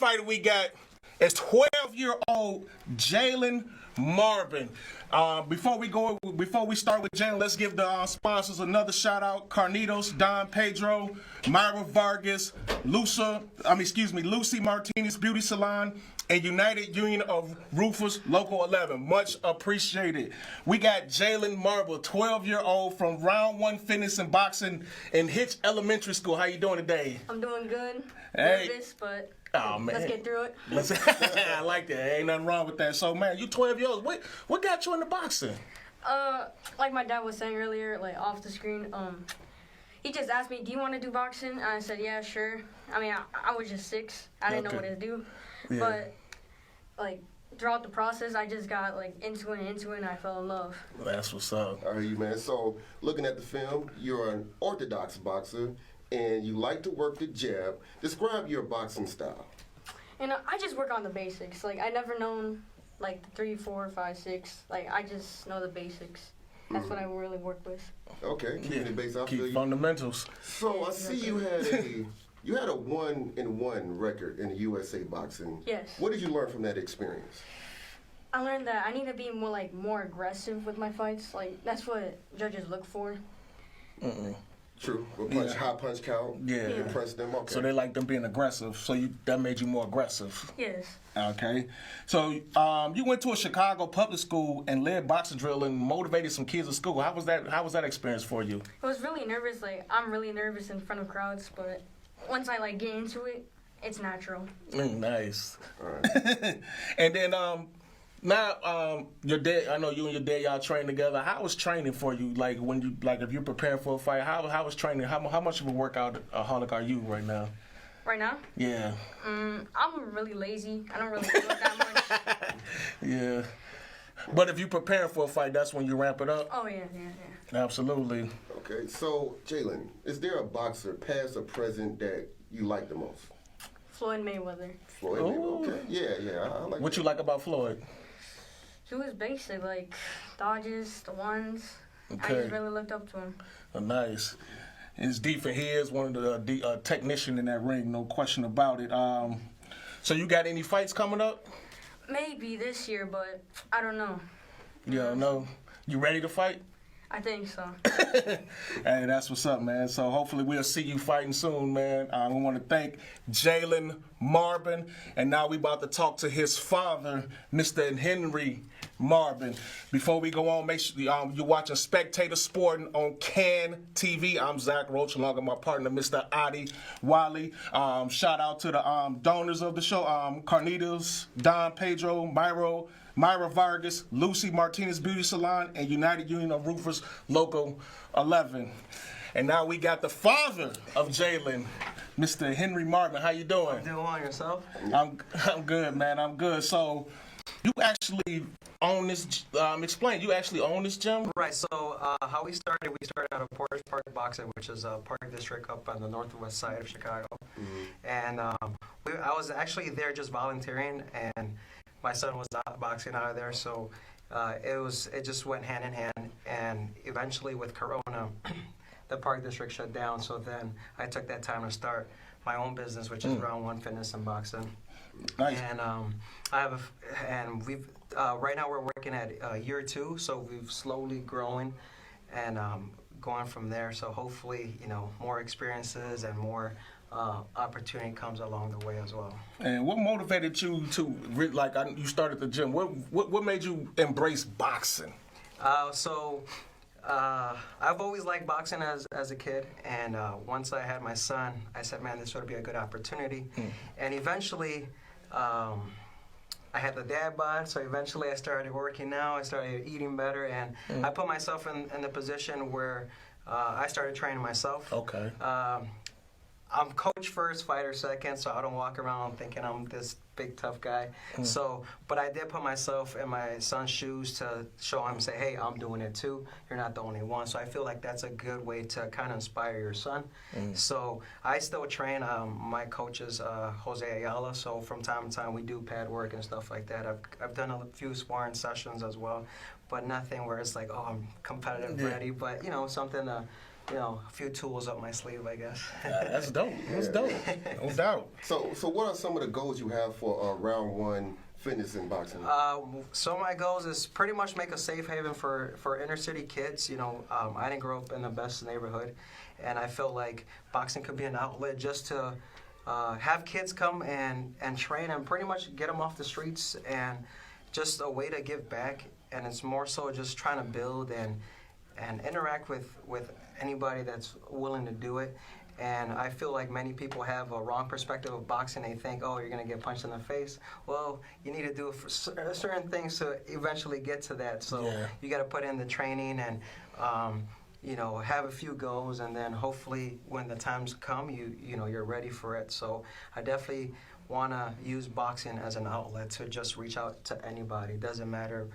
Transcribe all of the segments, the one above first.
fighter we got is 12-year-old Jalen Marvin. Before we start with Jalen, let's give the sponsors another shout out: Carnitos, Don Pedro, Myra Vargas, Lucy Martinez Beauty Salon, and United Union of Roofers Local 11. Much appreciated. We got Jalen Marble, 12-year-old from Round 1 Fitness and Boxing in Hitch Elementary School. How you doing today? I'm doing good. Hey. Nervous, but Oh, man. let's get through it. I like that. Ain't nothing wrong with that. So, man, you 12 years old. What got you into boxing? Like my dad was saying earlier, like off the screen, he just asked me, do you want to do boxing? And I said, yeah, sure. I mean, I was just 6. I didn't know what to do. Yeah. But, like, throughout the process, I just got, like, into it, and I fell in love. That's what's up. All right, you man. So, looking at the film, you're an orthodox boxer, and you like to work the jab. Describe your boxing style. And I just work on the basics. Like, I never known, like, 3, 4, 5, 6. Like, I just know the basics. That's what I really work with. Okay, keeping the base. I feel Keep you. fundamentals. So, I see you had a 1-1 record in the USA boxing. Yes. What did you learn from that experience? I learned that I need to be more aggressive with my fights. Like, that's what judges look for. True. Yeah. High punch count. Yeah. Impress them. Okay. So they like them being aggressive. So that made you more aggressive. Yes. Okay. So you went to a Chicago public school and led boxing drill and motivated some kids at school. How was that experience for you? I was really nervous. Like, I'm really nervous in front of crowds, but once I, like, get into it, it's natural. Nice. All right. And then now your dad, I know you and your dad, y'all train together. How was training for you? Like if you're preparing for a fight, how was training? How much of a workout holic are you right now? Right now? Yeah. I'm really lazy. I don't really do it that much. Yeah. But if you're preparing for a fight, that's when you ramp it up? Oh, yeah. Absolutely. Okay. So, Jalen, is there a boxer, past or present, that you like the most? Floyd Mayweather. Floyd Mayweather. Okay. Yeah. I like. What you like about Floyd? He was basic, like dodges, the ones. Okay. I just really looked up to him. Oh, nice. His defense, he is one of the technician in that ring, no question about it. So you got any fights coming up? Maybe this year, but I don't know. You don't know. You ready to fight? I think so. Hey, that's what's up, man. So hopefully we'll see you fighting soon, man. We want to thank Jalen Marvin, and now we about to talk to his father, Mr. Henry Marvin. Before we go on, make sure you're watching Spectator Sporting on CanTV. I'm Zach Roach, along with my partner, Mr. Adi Wally. Shout out to the donors of the show, Carnitos, Don Pedro, Myra Vargas, Lucy Martinez Beauty Salon, and United Union of Roofers Local 11. And now we got the father of Jalen, Mr. Henry Marvin. How you doing? I'm doing well. Yourself? I'm good, man. I'm good. So you actually own this, explain, you actually own this gym? Right, so how we started out of Portage Park Boxing, which is a park district up on the northwest side of Chicago. And I was actually there just volunteering, and my son was boxing out of there, so it just went hand in hand. And eventually with Corona, the park district shut down, so then I took that time to start my own business, which is Round 1 Fitness and Boxing. Nice. And we've right now we're working at year 2, so we've slowly growing and going from there. So hopefully, more experiences and more opportunity comes along the way as well. And what motivated you to you started the gym? What made you embrace boxing? I've always liked boxing as a kid, and once I had my son, I said, man, this would be a good opportunity. And eventually, I had the dad bod, so eventually I started working out, I started eating better, and I put myself in the position where I started training myself. Okay. I'm coach first, fighter second, so I don't walk around thinking I'm this big tough guy. But I did put myself in my son's shoes to show him, say, hey, I'm doing it too. You're not the only one. So I feel like that's a good way to kind of inspire your son. So I still train. My coach is Jose Ayala, so from time to time we do pad work and stuff like that. I've done a few sparring sessions as well, but nothing where it's like, oh, I'm competitive ready, but something to a few tools up my sleeve, I guess. That's dope. That's dope. No doubt. So what are some of the goals you have for round one fitness and boxing? So my goals is pretty much make a safe haven for inner city kids. I didn't grow up in the best neighborhood, and I feel like boxing could be an outlet just to have kids come and train and pretty much get them off the streets, and just a way to give back. And it's more so just trying to build and interact with anybody that's willing to do it. And I feel like many people have a wrong perspective of boxing. They think, oh, you're going to get punched in the face. Well, you need to do certain things to eventually get to that. So you got to put in the training and, have a few goals. And then hopefully when the times come, you're ready for it. So I definitely want to use boxing as an outlet to just reach out to anybody. Doesn't matter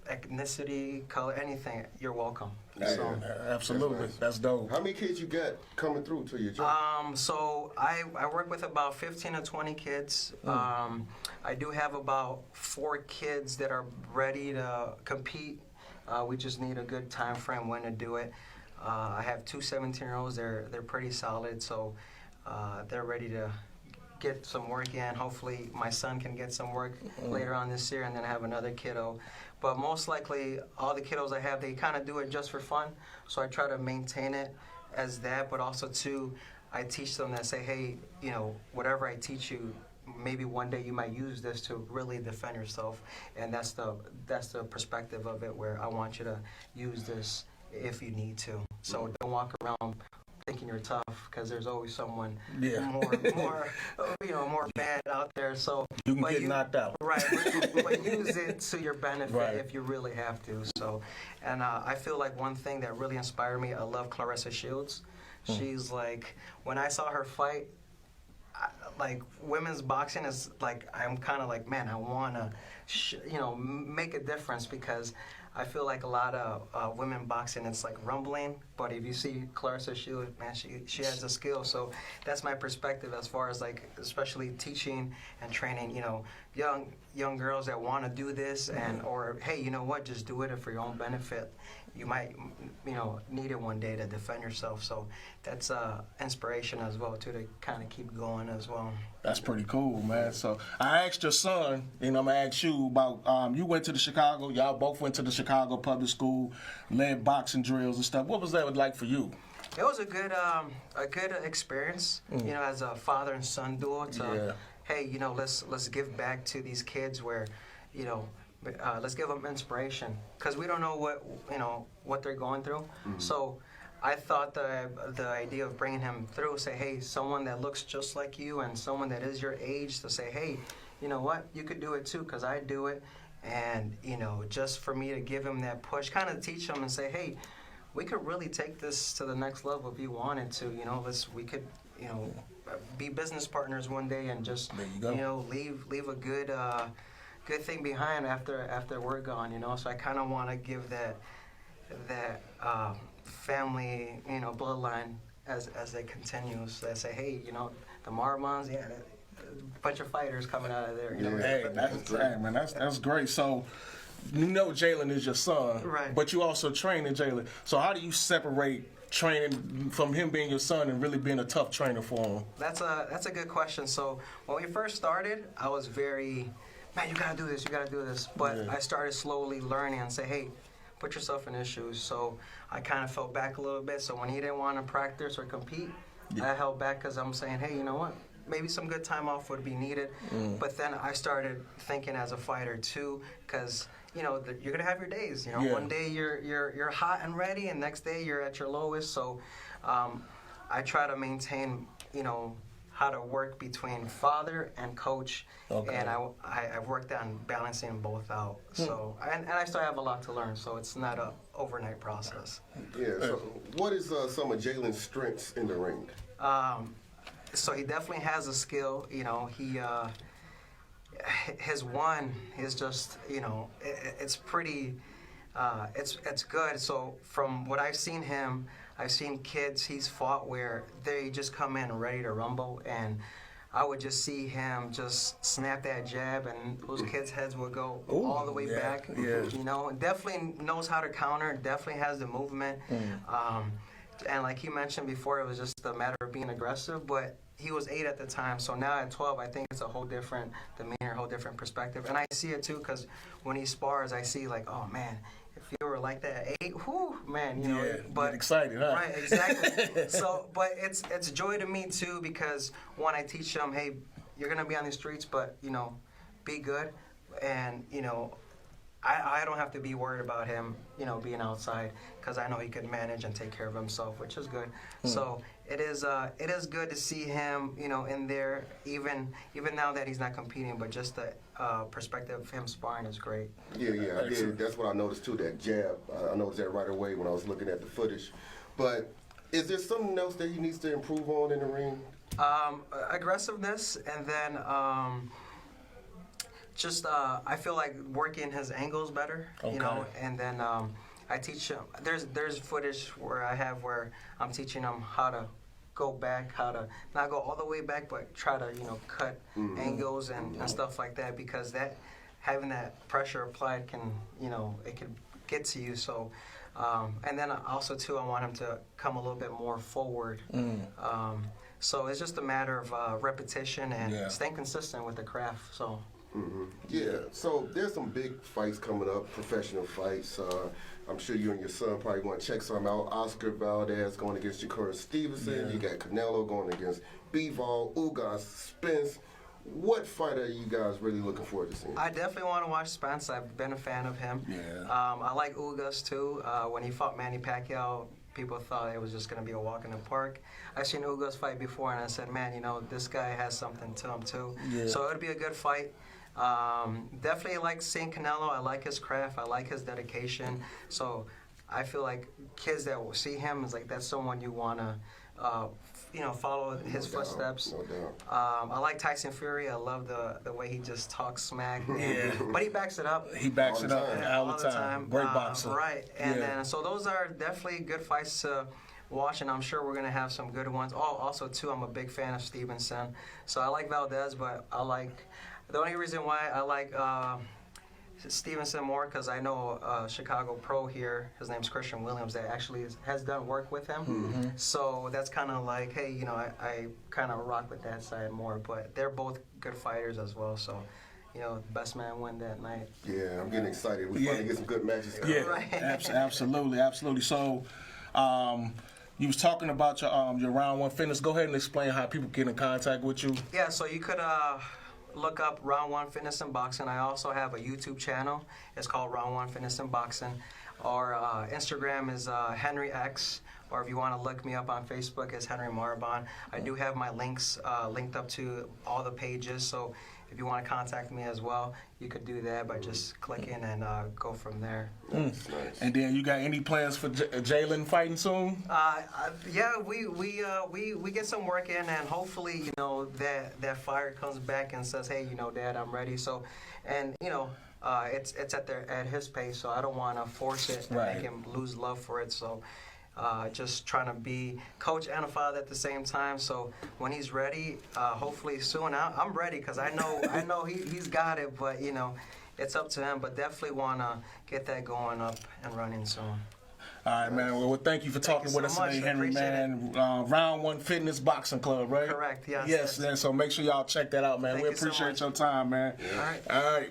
ethnicity, color, anything, you're welcome. So, Absolutely. That's dope. How many kids you got coming through to your gym? So I work with about 15 to 20 kids. I do have about 4 kids that are ready to compete. We just need a good time frame when to do it. I have 2 17-year-olds. They're pretty solid, so they're ready to get some work in. Hopefully my son can get some work later on this year, and then I have another kiddo. But most likely all the kiddos I have, they kind of do it just for fun. So I try to maintain it as that, but also too, I teach them that say, hey, whatever I teach you, maybe one day you might use this to really defend yourself. And that's the perspective of it, where I want you to use this if you need to. So don't walk around thinking you're tough, because there's always someone more bad out there. So you can get knocked out. Right, but use it to your benefit if you really have to. So, and I feel like one thing that really inspired me, I love Clarissa Shields. She's like, when I saw her fight, like women's boxing is like, I'm kind of like, man, I want to, make a difference, because I feel like a lot of women boxing, it's like rumbling. But if you see Clarissa Shields, man, she has the skill. So that's my perspective as far as like, especially teaching and training, young girls that want to do this, and or hey, you know what, just do it for your own benefit. You might, need it one day to defend yourself. So that's inspiration as well too, to kind of keep going as well. That's pretty cool, man. So I asked your son, I'm gonna ask you about. You went to the Chicago. Y'all both went to the Chicago public school, led boxing drills and stuff. What was that like for you? It was a good experience. As a father and son duo. Hey, let's give back to these kids where, let's give them inspiration, because we don't know what they're going through. So I thought the idea of bringing him through, say, hey, someone that looks just like you and someone that is your age, to say, hey, you know what, you could do it too, because I do it. And, just for me to give him that push, kind of teach him and say, hey, we could really take this to the next level if you wanted to. We could, be business partners one day, and just, leave a good thing behind after we're gone. So I kind of want to give that family, bloodline as it continues. I say, hey, the Marmons, a bunch of fighters coming out of there. Hey, that's great. So, Jalen is your son, right? But you also training Jalen. So how do you separate training from him being your son and really being a tough trainer for him? That's a good question. So when we first started, I was very, man, you gotta do this. But I started slowly learning and say, hey, put yourself in his shoes. So I kind of fell back a little bit. So when he didn't want to practice or compete, I held back, because I'm saying, hey, you know what? Maybe some good time off would be needed. But then I started thinking as a fighter too, because you're gonna have your days. One day you're hot and ready, and next day you're at your lowest. So I try to maintain how to work between father and coach, and I've worked on balancing both out. So and I still have a lot to learn. So it's not a overnight process. Yeah. So what is some of Jalen's strengths in the ring? So he definitely has a skill. His one is just, it's pretty, it's good. So from what I've seen I've seen kids he's fought where they just come in ready to rumble, and I would just see him just snap that jab, and those kids' heads would go all the way back. Definitely knows how to counter, definitely has the movement. And like you mentioned before, it was just a matter of being aggressive, but he was 8 at the time. So now at 12, I think it's a whole different demeanor, a whole different perspective. And I see it too, because when he spars, I see like, oh man, if you were like that at 8, whew, man, you know. Yeah, but get excited, huh? Right, exactly. So, but it's joy to me too, because one, I teach him, hey, you're gonna be on the streets, but you know, be good, and you know, I don't have to be worried about him, you know, being outside, because I know he can manage and take care of himself, which is good. So it is good to see him, you know, in there, even now that he's not competing, but just the perspective of him sparring is great. Yeah, I did. That's what I noticed too. That jab, I noticed that right away when I was looking at the footage. But is there something else that he needs to improve on in the ring? Aggressiveness, and then. I feel like working his angles better, you know, and then I teach him. There's footage where I'm teaching him how to go back, how to not go all the way back, but try to, you know, cut angles and stuff like that, because having that pressure applied can, you know, it can get to you. So, and then also too, I want him to come a little bit more forward. So it's just a matter of repetition and staying consistent with the craft. So. Yeah, so there's some big fights coming up, professional fights. I'm sure you and your son probably want to check some out. Oscar Valdez going against Shakur Stevenson. You got Canelo going against Bivol, Ugas, Spence. What fight are you guys really looking forward to seeing? I definitely want to watch Spence. I've been a fan of him. I like Ugas too. When he fought Manny Pacquiao, people thought it was just going to be a walk in the park. I've seen Ugas fight before, and I said, man, you know, this guy has something to him too. So it'll be a good fight. Definitely like seeing Canelo. I like his craft. I like his dedication. So I feel like kids that will see him is like, that's someone you want to, you know, follow his footsteps. No doubt. I like Tyson Fury. I love the way he just talks smack. But he backs it up. He backs it up all the time. Great boxer. Right. And then, so those are definitely good fights to watch, and I'm sure we're going to have some good ones. Oh, also, too, I'm a big fan of Stevenson. So I like Valdez, but the only reason why I like Stevenson more, because I know Chicago pro here, his name's Christian Williams, that actually has done work with him. So that's kind of like, hey, you know, I kind of rock with that side more. But they're both good fighters as well, so, you know, best man win that night. Yeah, I'm getting excited. We finally get some good matches. Yeah, Right. absolutely. So, you was talking about your round one fitness. Go ahead and explain how people get in contact with you. Yeah, so you could look up Round 1 Fitness and Boxing. I also have a YouTube channel. It's called Round 1 Fitness and Boxing. Or Instagram is Henry X. Or if you want to look me up on Facebook, it's Henry Marbon. I do have my links linked up to all the pages. So if you want to contact me as well, you could do that by just clicking and go from there. Nice. And then you got any plans for Jalen fighting soon? Yeah, we get some work in, and hopefully, you know, that fire comes back and says, hey, you know, Dad, I'm ready. So, and you know, it's at his pace, so I don't want to force it and make him lose love for it. So. Just trying to be coach and a father at the same time. So when he's ready, hopefully soon. I'm ready, because I know he's got it. But you know, it's up to him. But definitely want to get that going up and running soon. All right, man. Well, thank you for talking with us today, Henry, man. Round 1 Fitness Boxing Club, right? Correct. Yes. Yes, man. So make sure y'all check that out, man. We appreciate your time, man. All right. All right.